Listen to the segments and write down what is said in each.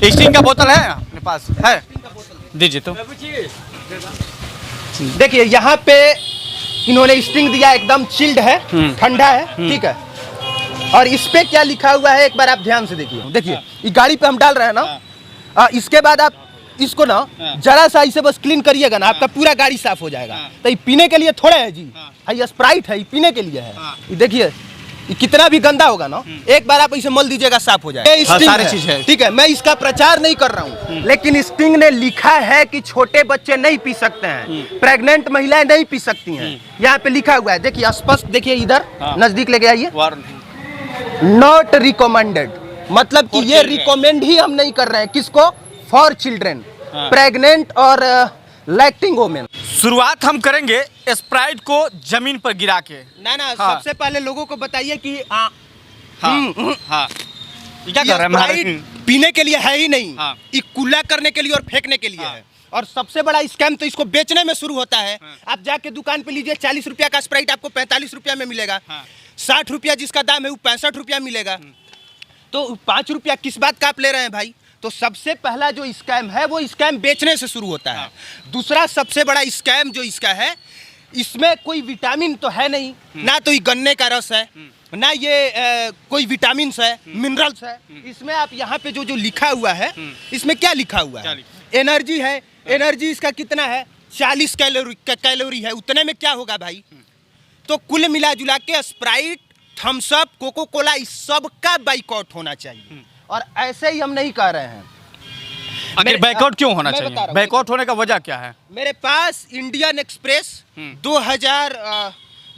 Sting का बोतल है अपने पास है, दीजिए तो। देखिए यहाँ पे इन्होंने स्टिंग दिया, एकदम चिल्ड है, ठंडा है, ठीक है। और इस पे क्या लिखा हुआ है एक बार आप ध्यान से देखिए। देखिए ये गाड़ी पे हम डाल रहे हैं ना, इसके बाद आप इसको ना जरा सा इसे बस क्लीन करिएगा ना, आपका पूरा गाड़ी साफ हो जाएगा। तो ये पीने के लिए थोड़ा है जी, ये स्प्राइट है, ये पीने के लिए है। ये देखिए ये कितना भी गंदा होगा ना, एक बार आप इसे मल दीजिएगा, साफ हो जाएगा। सारी चीज है, ठीक है। मैं इसका प्रचार नहीं कर रहा हूँ, लेकिन स्टिंग ने लिखा है कि छोटे बच्चे नहीं पी सकते हैं, प्रेग्नेंट महिलाएं नहीं पी सकती हैं। यहाँ पे लिखा हुआ है, देखिए स्पष्ट देखिए, इधर नजदीक लेके आइए। नॉट रिकमेंडेड, मतलब कि ये रिकमेंड ही हम नहीं कर रहे हैं। किसको? फॉर चिल्ड्रेन, प्रेग्नेंट और लैक्टिंग वोमेन। शुरुआत हम करेंगे स्प्राइट को जमीन पर गिरा के। ना सबसे पहले लोगों को बताइए कि क्या कर रहे हैं? पीने के लिए है ही नहीं, ये कूला करने के लिए और फेंकने के लिए है। और सबसे बड़ा स्कैम तो इसको बेचने में शुरू होता है। आप जाके दुकान पे लीजिए, 40 रुपया का स्प्राइट आपको 45 रुपया में मिलेगा। 60 रुपया जिसका दाम है वो 65 रुपया मिलेगा। तो 5 रुपया किस बात का आप ले रहे हैं भाई? तो सबसे पहला जो स्कैम है वो स्कैम बेचने से शुरू होता है। दूसरा सबसे बड़ा स्कैम जो इसका है, इसमें कोई विटामिन तो है नहीं, ना तो ये गन्ने का रस है, ना ये कोई विटामिन है, मिनरल्स है। इसमें आप यहाँ पे जो लिखा हुआ है, इसमें क्या लिखा हुआ है? एनर्जी है। एनर्जी इसका कितना है? 40 कैलोरी है। उतने में क्या होगा भाई? तो कुल मिला जुला के Sprite, Thums Up, Coca Cola, इस सब का बाइकआउट होना चाहिए। और ऐसे ही हम नहीं कह रहे हैं। बाइकआउट क्यों होना चाहिए? बाइकआउट होने का वजह क्या है? मेरे पास इंडियन एक्सप्रेस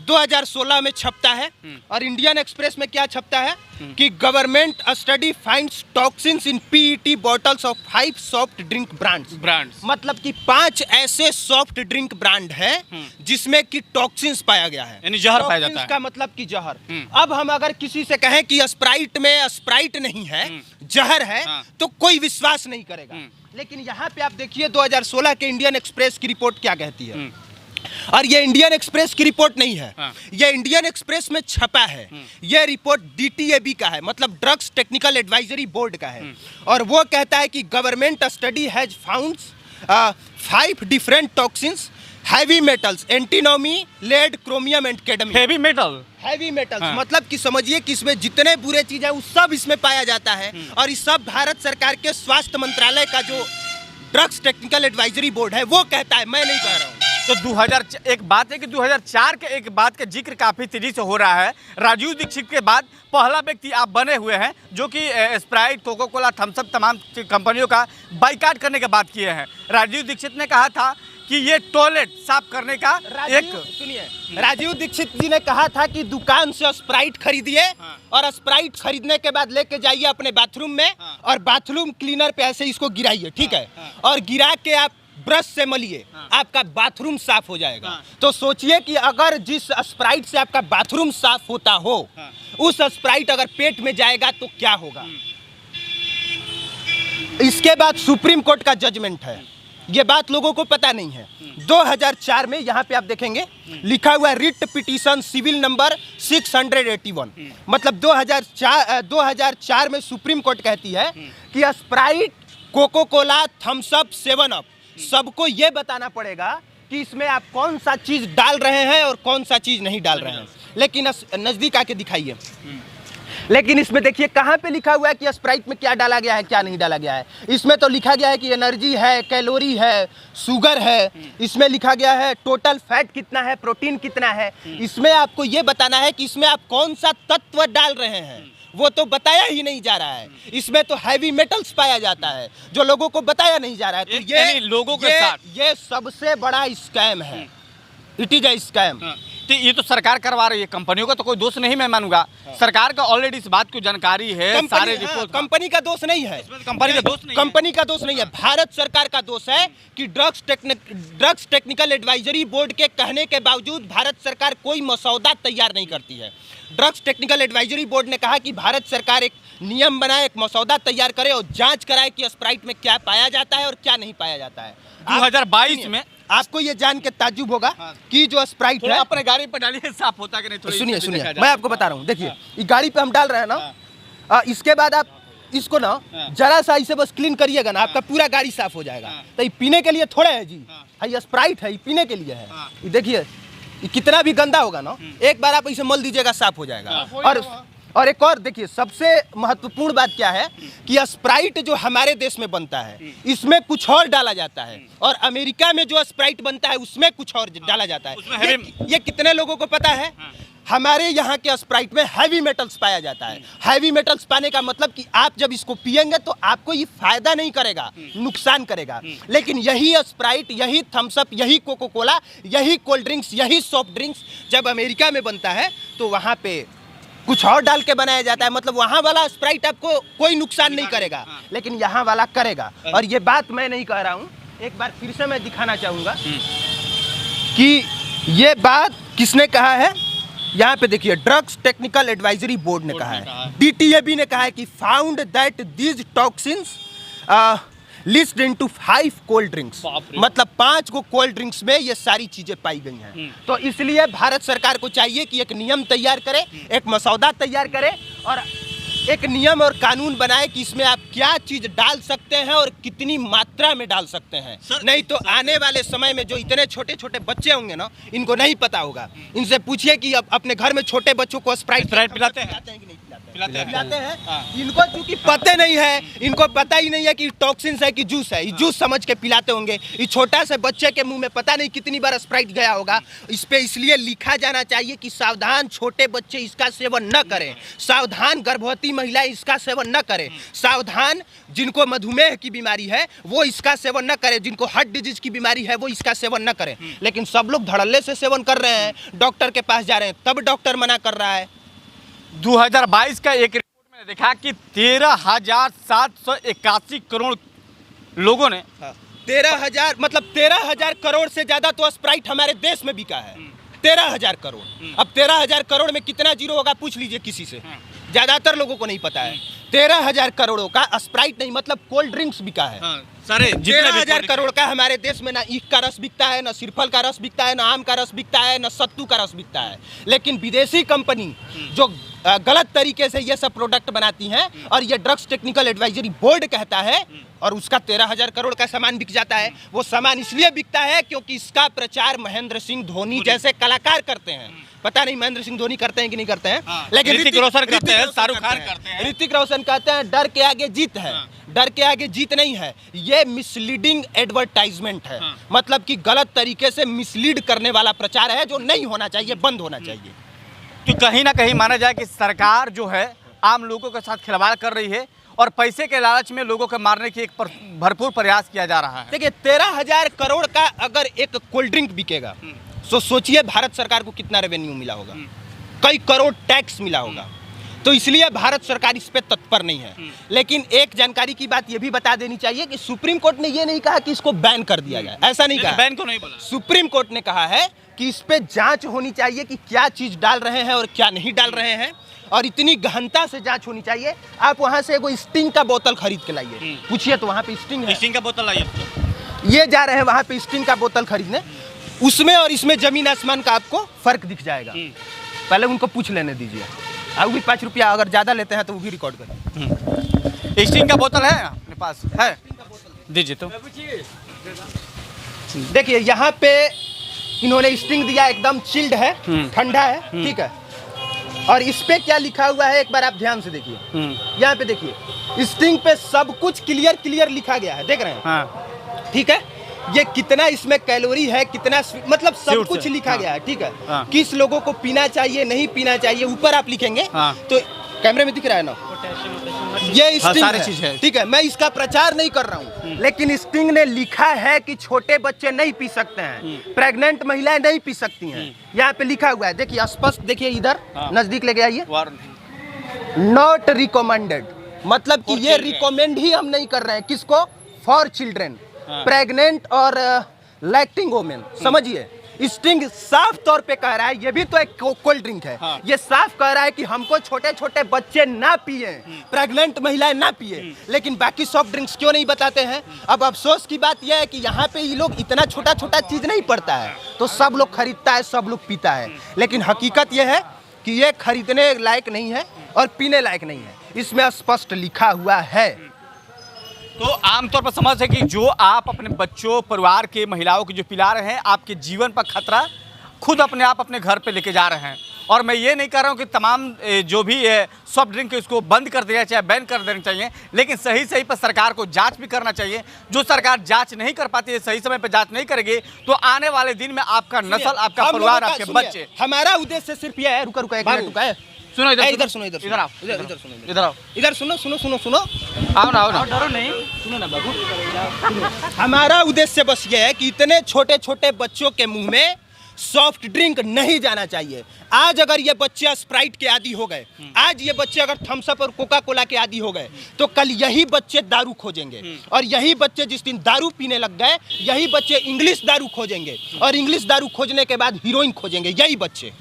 2016 में छपता है, और इंडियन एक्सप्रेस में क्या छपता है कि government study finds toxins in PET bottles of 5 soft drink brands. मतलब कि 5 ऐसे सॉफ्ट ड्रिंक ब्रांड है जिसमें कि टॉक्सिन्स पाया गया है, यानी जहर पाया जाता है। का मतलब कि जहर। अब हम अगर किसी से कहें कि स्प्राइट में स्प्राइट नहीं है, जहर है, तो कोई विश्वास नहीं करेगा। लेकिन यहाँ पे आप देखिए 2016 के इंडियन एक्सप्रेस की रिपोर्ट क्या कहती है। और ये इंडियन एक्सप्रेस की रिपोर्ट नहीं है, ये इंडियन एक्सप्रेस में छपा है। ये रिपोर्ट DTAB का है, मतलब ड्रग्स टेक्निकल एडवाइजरी बोर्ड का है। और वो कहता है कि government study has found 5 different toxins, heavy metals, antimony, lead, chromium and cadmium. Heavy metals मतलब कि समझिए कि इसमें जितने बुरे चीज है वो सब इसमें पाया जाता है। और ये सब भारत सरकार के स्वास्थ्य मंत्रालय का जो ड्रग्स टेक्निकल एडवाइजरी बोर्ड है वो कहता है, मैं नहीं कह रहा हूँ। तो एक बात है कि 2004 के एक बात का जिक्र काफी तेजी से हो रहा है। राजीव दीक्षित के बाद पहला व्यक्ति आप बने हुए हैं जो कि Sprite, Coca Cola, Thums Up तमाम कंपनियों का बाइकाट करने की बात किए हैं। राजीव दीक्षित ने कहा था कि ये टॉयलेट साफ करने का सुनिए, राजीव दीक्षित जी ने कहा था कि दुकान से स्प्राइट खरीदिए, और स्प्राइट खरीदने के बाद लेके जाइए अपने बाथरूम में, और बाथरूम क्लीनर पे ऐसे इसको गिराइए, ठीक है, और गिरा के आप ब्रश से मलिए, आपका बाथरूम साफ हो जाएगा। तो सोचिए कि अगर जिस स्प्राइट से आपका बाथरूम साफ होता हो, उस स्प्राइट अगर पेट में जाएगा तो क्या होगा। इसके बाद सुप्रीम कोर्ट का जजमेंट है, ये बात लोगों को पता नहीं है। 2004 में यहाँ पे आप देखेंगे लिखा हुआ है रिट पिटीशन सिविल नंबर 681। मतलब 2004 में सुप्रीम कोर्ट कहती है कि Sprite, Coca Cola, Thums Up, 7 up सबको ये बताना पड़ेगा कि इसमें आप कौन सा चीज डाल रहे हैं और कौन सा चीज नहीं डाल रहे हैं। लेकिन नजदीक आके दिखाइए। लेकिन इसमें देखिए कहाँ पे लिखा हुआ है कि स्प्राइट में क्या डाला गया है, क्या नहीं डाला गया है। इसमें तो लिखा गया है कि एनर्जी है, कैलोरी है, शुगर है। इसमें लिखा गया है टोटल फैट कितना है, प्रोटीन कितना है। इसमें आपको ये बताना है कि इसमें आप कौन सा तत्व डाल रहे हैं, वो तो बताया ही नहीं जा रहा है। इसमें तो हैवी मेटल्स पाया जाता है जो लोगों को बताया नहीं जा रहा है। तो ये लोगों के साथ ये सबसे बड़ा स्कैम है। It is a scam. तो ये तो सरकार करवा रही है, कंपनियों का तो कोई दोष नहीं मैं मानूंगा। सरकार का ऑलरेडी इस बात की जानकारी है, सारे रिपोर्ट। कंपनी का दोष नहीं है, कंपनी का दोष नहीं, कंपनी का दोष नहीं है, भारत सरकार का दोष है कि ड्रग्स टेक्निकल एडवाइजरी बोर्ड के कहने के बावजूद भारत सरकार कोई मसौदा तैयार नहीं करती है। ड्रग्स टेक्निकल एडवाइजरी बोर्ड ने कहा कि भारत सरकार एक नियम बनाए, एक मसौदा तैयार करे और जांच कराए कि स्प्राइट में क्या पाया जाता है और क्या नहीं पाया जाता है। 2022 में आपको ये जान के ताज्जुब होगा कि जो स्प्राइट है अपने गाड़ी पर डालिए, साफ होता कि नहीं। सुनिए मैं आपको बता रहा हूँ। देखिए ये गाड़ी पे हम डाल रहे हैं ना, इसके बाद आप इसको ना जरा सा इसे बस क्लीन करिएगा ना, आपका पूरा गाड़ी साफ हो जाएगा। तो ये पीने के लिए थोड़ा है जी, ये स्प्राइट है, ये पीने के लिए है। ये देखिए ये कितना भी गंदा होगा ना, एक बार आप इसे मल दीजिएगा साफ हो जाएगा। और एक और देखिए, सबसे महत्वपूर्ण बात क्या है कि स्प्राइट जो हमारे देश में बनता है इसमें कुछ और डाला जाता है, और अमेरिका में जो स्प्राइट बनता है उसमें कुछ और डाला जाता है। ये कितने लोगों को पता है? हमारे यहाँ के स्प्राइट में हैवी मेटल्स पाया जाता है। हैवी मेटल्स पाने का मतलब कि आप जब इसको पिएंगे तो आपको ये फायदा नहीं करेगा, नुकसान करेगा। लेकिन यही स्प्राइट, यही थम्स अप, यही कोको कोला, यही कोल्ड ड्रिंक्स, यही सॉफ्ट ड्रिंक्स जब अमेरिका में बनता है तो वहाँ पे कुछ और डाल के बनाया जाता है। मतलब वहाँ वाला स्प्राइट आपको कोई नुकसान नहीं करेगा, लेकिन यहाँ वाला करेगा। और ये बात मैं नहीं कह रहा हूँ, एक बार फिर से मैं दिखाना चाहूँगा कि ये बात किसने कहा है। यहाँ पे देखिए, ड्रग्स टेक्निकल एडवाइजरी बोर्ड ने कहा है, DTAB ने कहा है कि found that these toxins list into 5 cold drinks, मतलब 5 को कोल्ड ड्रिंक्स में ये सारी चीजें पाई गई हैं। तो इसलिए भारत सरकार को चाहिए कि एक नियम तैयार करे, एक मसौदा तैयार करे और एक नियम और कानून बनाए कि इसमें आप क्या चीज डाल सकते हैं और कितनी मात्रा में डाल सकते हैं। नहीं तो आने वाले समय में जो इतने छोटे छोटे बच्चे होंगे ना, इनको नहीं पता होगा। इनसे पूछिए कि अब अपने घर में छोटे बच्चों को स्प्राइट पिलाते हैं कि नहीं पिलाते हैं। इनको चूंकि पता नहीं है, इनको पता ही नहीं है कि टॉक्सिन्स है कि जूस है, ये जूस समझ के पिलाते होंगे। ये छोटा से बच्चे के मुंह में पता नहीं कितनी बार स्प्राइट गया होगा। इस पे इसलिए लिखा जाना चाहिए कि सावधान, छोटे बच्चे इसका सेवन न करें, सावधान गर्भवती महिलाएं इसका सेवन न करें, सावधान जिनको मधुमेह की बीमारी है वो इसका सेवन न करें, जिनको हार्ट डिजीज की बीमारी है वो इसका सेवन न करें। लेकिन सब लोग धड़ल्ले से सेवन कर रहे हैं, डॉक्टर के पास जा रहे हैं, तब डॉक्टर मना कर रहा है। 2022 का एक रिपोर्ट में देखा कि 13,781 करोड़ लोगों ने 13,000 मतलब 13,000 करोड़ से ज्यादा तो स्प्राइट हमारे देश में बिका है। 13,000 करोड़। अब 13,000 करोड़ में कितना जीरो होगा पूछ लीजिए किसी से, ज्यादातर लोगों को नहीं पता है। 13,000 करोड़ों का स्प्राइट नहीं मतलब कोल्ड ड्रिंक्स बिका है। सारे 13,000 करोड़ का हमारे देश में ना ईख का रस बिकता है, ना सिरफल का रस बिकता है, ना आम का रस बिकता है, ना सत्तू का रस बिकता है। लेकिन विदेशी कंपनी जो गलत तरीके से ये सब प्रोडक्ट बनाती हैं और ये ड्रग्स टेक्निकल एडवाइजरी बोर्ड कहता है, और उसका 13,000 करोड़ का सामान बिक जाता है। वो सामान इसलिए बिकता है क्योंकि इसका प्रचार महेंद्र सिंह धोनी जैसे कलाकार करते हैं। पता नहीं महेंद्र सिंह धोनी करते हैं कि नहीं करते हैं, लेकिन ऋतिक रोशन करते हैं, शाहरुख खान करते हैं, ऋतिक रोशन कहते हैं डर के आगे जीत है। डर के आगे जीत नहीं है, ये मिसलीडिंग एडवर्टाइजमेंट है। मतलब कि गलत तरीके से मिसलीड करने वाला प्रचार है जो नहीं होना चाहिए, बंद होना चाहिए। तो कहीं ना कहीं माना जाए कि सरकार जो है आम लोगों के साथ खिलवाड़ कर रही है और पैसे के लालच में लोगों को मारने की एक भरपूर प्रयास किया जा रहा है। देखिए 13,000 करोड़ का अगर एक कोल्ड ड्रिंक बिकेगा तो सोचिए भारत सरकार को कितना रेवेन्यू मिला होगा, कई करोड़ टैक्स मिला होगा। तो इसलिए भारत सरकार इस पे तत्पर नहीं है। लेकिन एक जानकारी की बात ये भी बता देनी चाहिए कि सुप्रीम कोर्ट ने ये नहीं कहा कि इसको बैन कर दिया जाए, ऐसा नहीं कहा। बैन को नहीं बोला। सुप्रीम कोर्ट ने कहा है कि इस पे जांच होनी चाहिए कि क्या चीज डाल रहे हैं और क्या नहीं डाल रहे हैं, और इतनी गहनता से जांच होनी चाहिए। आप वहां से एगो स्टिंग का बोतल खरीद के लाइए, पूछिए तो वहां पे स्टिंग है, स्टिंग का बोतल लाइए। ये जा रहे हैं वहां पे स्टिंग का बोतल खरीदने, उसमें और इसमें जमीन आसमान का आपको फर्क दिख जाएगा। पहले उनको पूछ लेने दीजिए। अब भी 5 रुपया अगर ज्यादा लेते हैं तो वो भी रिकॉर्ड करें। स्टिंग का बोतल है अपने पास? है, दीजिए तो। देखिए यहाँ पे इन्होंने स्टिंग दिया, एकदम चिल्ड है, ठंडा है, ठीक है। और इस पे क्या लिखा हुआ है एक बार आप ध्यान से देखिए। यहाँ पे देखिए स्टिंग पे सब कुछ क्लियर लिखा गया है, देख रहे हैं? हाँ। ठीक है, ये कितना इसमें कैलोरी है, कितना मतलब सब कुछ लिखा गया है, ठीक है। किस लोगों को पीना चाहिए, नहीं पीना चाहिए, ऊपर आप लिखेंगे। तो कैमरे में दिख रहा है ना, ये स्टिंग सारी चीज है, ठीक है। मैं इसका प्रचार नहीं कर रहा हूँ, लेकिन स्टिंग ने लिखा है कि छोटे बच्चे नहीं पी सकते हैं, प्रेग्नेंट महिलाएं नहीं पी सकती हैं। यहाँ पे लिखा हुआ है, देखिए स्पष्ट देखिए, इधर नजदीक लेके आइए। नॉट रिकमेंडेड, मतलब कि ये रिकमेंड ही हम नहीं कर रहे हैं, किसको? फॉर चिल्ड्रेन, प्रेग्नेंट और लैक्टिंग वोमेन। समझिए, स्टिंग साफ तौर पे कह रहा है, ये भी तो एक कोल्ड ड्रिंक है, ये साफ कह रहा है कि हमको छोटे छोटे बच्चे ना पिए, प्रेग्नेंट महिलाएं ना पिए, लेकिन बाकी सॉफ्ट ड्रिंक्स क्यों नहीं बताते हैं? अब अफसोस की बात यह है कि यहाँ पे ये लोग इतना छोटा छोटा चीज नहीं पड़ता है तो सब लोग खरीदता है, सब लोग पीता है। लेकिन हकीकत यह है कि ये खरीदने लायक नहीं है और पीने लायक नहीं है। इसमें स्पष्ट लिखा हुआ है। तो आमतौर पर समझ है कि जो आप अपने बच्चों, परिवार के, महिलाओं के जो पिला रहे हैं, आपके जीवन पर खतरा खुद अपने आप अपने घर पे लेके जा रहे हैं। और मैं ये नहीं कह रहा हूँ कि तमाम जो भी सॉफ्ट ड्रिंक है उसको बंद कर देना चाहिए, बैन कर देना चाहिए, लेकिन सही सही पर सरकार को जांच भी करना चाहिए। जो सरकार जांच नहीं कर पाती है, सही समय पर जांच नहीं करेगी, तो आने वाले दिन में आपका नस्ल, आपका परिवार, आपके बच्चे। हमारा उद्देश्य सिर्फ यह है, रुका एक मिनट रुका है, सुनो इधर, इधर सुनो, इधर आओ, इधर सुनो, इधर आओ, इधर सुनो, आओ ना, डरो नहीं, सुनो ना बाबू। हमारा उद्देश्य बस ये है कि इतने छोटे छोटे बच्चों के मुंह में सॉफ्ट ड्रिंक नहीं जाना चाहिए। आज अगर ये बच्चे स्प्राइट के आदी हो गए, आज ये बच्चे अगर थम्स अप और कोका कोला के आदी हो गए, तो कल यही बच्चे दारू खोजेंगे, और यही बच्चे जिस दिन दारू पीने लग गए, यही बच्चे इंग्लिश दारू खोजेंगे, और इंग्लिश दारू खोजने के बाद हीरोइन खोजेंगे, यही बच्चे।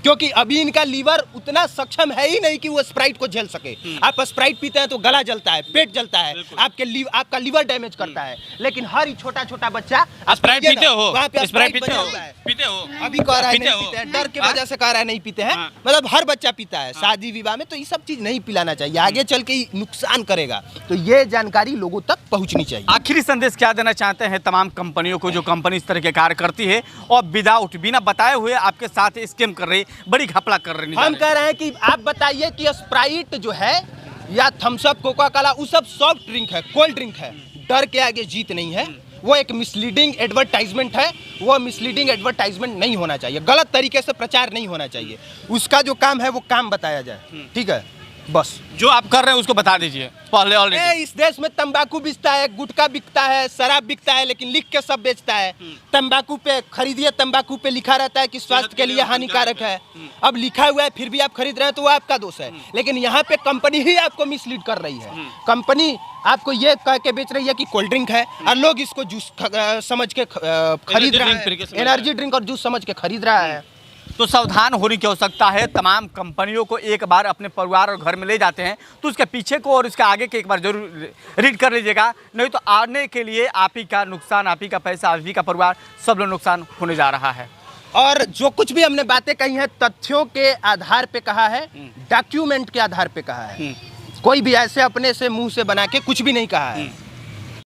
क्योंकि अभी इनका लीवर उतना सक्षम है ही नहीं कि वो स्प्राइट को झेल सके। आप स्प्राइट पीते हैं तो गला जलता है, पेट जलता है, आपका लीवर डैमेज करता है, लेकिन हर ही छोटा छोटा बच्चा स्प्राइट पीते हो, वहाँ पे स्प्राइट पीते हो, अभी कह रहा है नहीं पीते हैं, डर के वजह से कह रहा है नहीं पीते हैं, मतलब हर बच्चा पीता है शादी विवाह में, तो ये सब चीज नहीं पिलाना चाहिए, आगे चल के नुकसान करेगा। तो ये जानकारी लोगों तक पहुंचनी चाहिए। आखिरी संदेश क्या देना चाहते हैं तमाम कंपनियों को, जो कंपनी इस तरह के कार्य करती है और विदाउट, बिना बताए हुए आपके साथ स्कैम कर रही, बड़ी घपला कर रही? हम कह रहे हैं कि आप बताइए कि स्प्राइट जो है या थम्स अप, कोका कोला, वो सब सॉफ्ट ड्रिंक है, कोल्ड ड्रिंक है, डर के आगे जीत नहीं है। वो एक मिसलीडिंग एडवर्टाइजमेंट है, वो मिसलीडिंग एडवर्टाइजमेंट नहीं होना चाहिए, गलत तरीके से प्रचार नहीं होना चाहिए। उसका जो काम है वो काम बताया जाए, ठीक है, बस। जो आप कर रहे हैं उसको बता दीजिए पहले। ऑलरेडी इस देश में तंबाकू बिकता है, गुटखा बिकता है, शराब बिकता है, लेकिन लिख के सब बेचता है। तंबाकू पे खरीदिए, तंबाकू पे लिखा रहता है कि स्वास्थ्य के लिए हानिकारक है। अब लिखा हुआ है फिर भी आप खरीद रहे हैं तो वो आपका दोष है, लेकिन यहाँ पे कंपनी ही आपको मिसलीड कर रही है। कंपनी आपको ये कह के बेच रही है कि कोल्ड ड्रिंक है, और लोग इसको जूस समझ के खरीद रहा है, एनर्जी ड्रिंक और जूस समझ के खरीद रहा है। तो सावधान होने की आवश्यकता है। तमाम कंपनियों को एक बार अपने परिवार और घर में ले जाते हैं तो उसके पीछे को और इसके आगे के एक बार जरूर रीड कर लीजिएगा, नहीं तो आने के लिए आप ही का नुकसान, आप ही का पैसा, आप ही का परिवार, सब लोग नुकसान होने जा रहा है। और जो कुछ भी हमने बातें कही हैं, तथ्यों के आधार पे कहा है, डॉक्यूमेंट के आधार पे कहा है, कोई भी ऐसे अपने से मुंह से बना के कुछ भी नहीं कहा है।